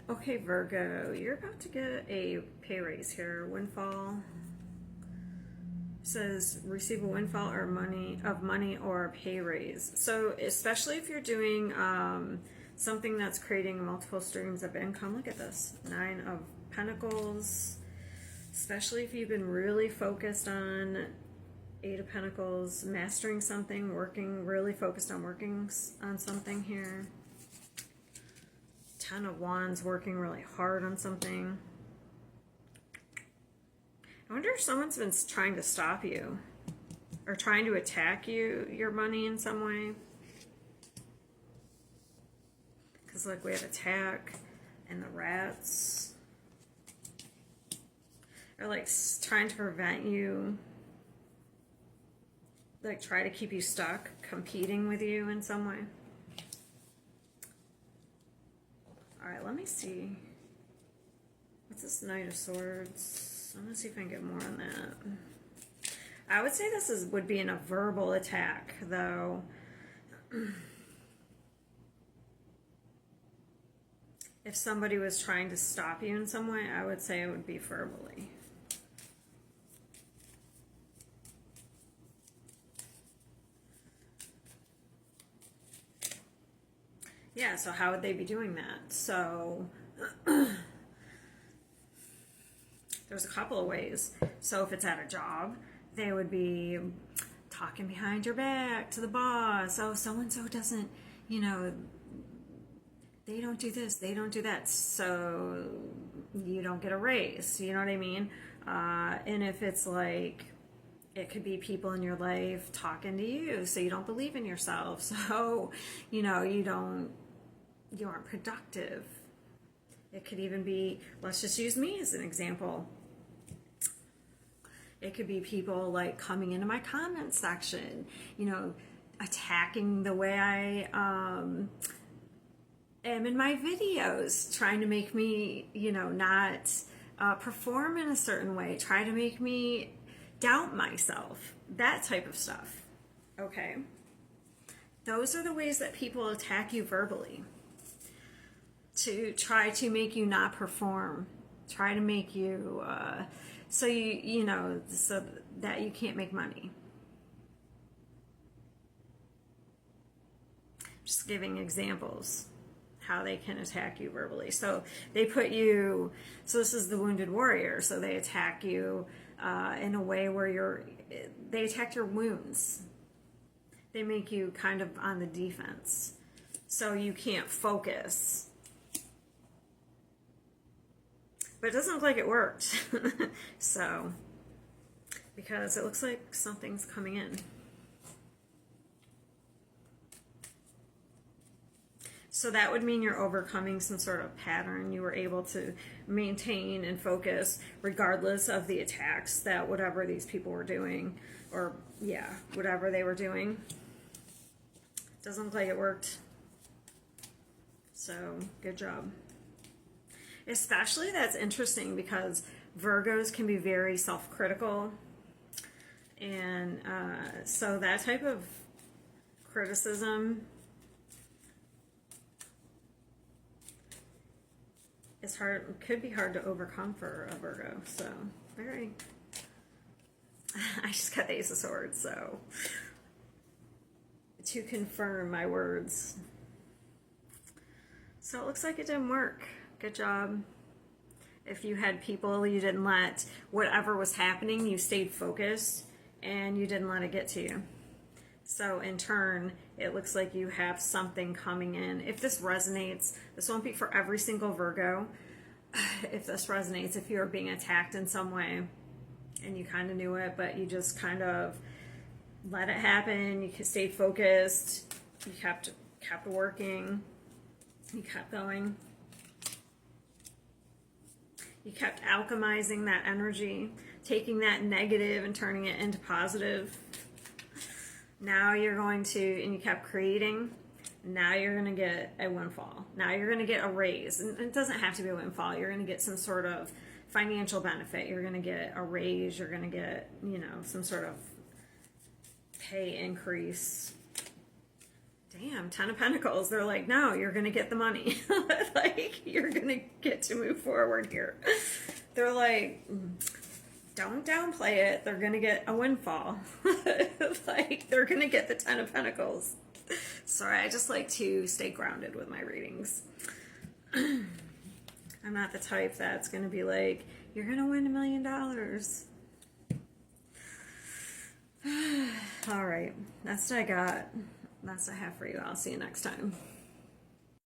Okay, Virgo, you're about to get a pay raise here. Windfall. It says receive a windfall or money or a pay raise. So especially if you're doing something that's creating multiple streams of income. Look at this. 9 of Pentacles. Especially if you've been really focused on 8 of Pentacles, mastering something, really focused on working on something here. 10 of Wands, working really hard on something. I wonder if someone's been trying to stop you or trying to attack your money in some way. Because like we have attack and the rats. Or like trying to prevent you, like try to keep you stuck, competing with you in some way. All right, let me see. What's this Knight of Swords? I'm gonna see if I can get more on that. I would say this would be in a verbal attack, though. If somebody was trying to stop you in some way, I would say it would be verbally. Yeah, so how would they be doing that? So there's a couple of ways. So if it's at a job, they would be talking behind your back to the boss. Oh, so-and-so doesn't, they don't do this, they don't do that. So you don't get a raise. You know what I mean? And if it's like, it could be people in your life talking to you, so you don't believe in yourself. So, you aren't productive. It could even be, let's just use me as an example. It could be people like coming into my comment section, attacking the way I am in my videos, trying to make me, not perform in a certain way, try to make me doubt myself, that type of stuff. Okay? Those are the ways that people attack you verbally, to try to make you not perform, try to make you so that you can't make money. Just giving examples how they can attack you verbally. So they put you, so this is the wounded warrior, so they attack you in a way where they attack your wounds. They make you kind of on the defense, so you can't focus. But it doesn't look like it worked. So, because it looks like something's coming in. So that would mean you're overcoming some sort of pattern. You were able to maintain and focus regardless of the attacks that whatever these people were doing, or whatever they were doing. Doesn't look like it worked. So, good job. Especially that's interesting because Virgos can be very self-critical. And so that type of criticism is hard, could be hard to overcome for a Virgo. So, very. I just got the Ace of Swords, so to confirm my words. So it looks like it didn't work. Good job. If you had people, you didn't let whatever was happening, you stayed focused and you didn't let it get to you. So in turn, it looks like you have something coming in. If this resonates, this won't be for every single Virgo. If this resonates, if you're being attacked in some way and you kind of knew it, but you just kind of let it happen, you stayed focused, you kept working, you kept going. You kept alchemizing that energy, taking that negative and turning it into positive. Now you're going to, and you kept creating, now you're going to get a windfall. Now you're going to get a raise. And it doesn't have to be a windfall. You're going to get some sort of financial benefit. You're going to get a raise. You're going to get, some sort of pay increase. damn, Ten of Pentacles. They're like, no, you're going to get the money. Like, you're going to get to move forward here. They're like, don't downplay it. They're going to get a windfall. Like, they're going to get the Ten of Pentacles. Sorry, I just like to stay grounded with my readings. I'm not the type that's going to be like, you're going to win $1 million. All right, that's what I got. That's what I have for you. I'll see you next time.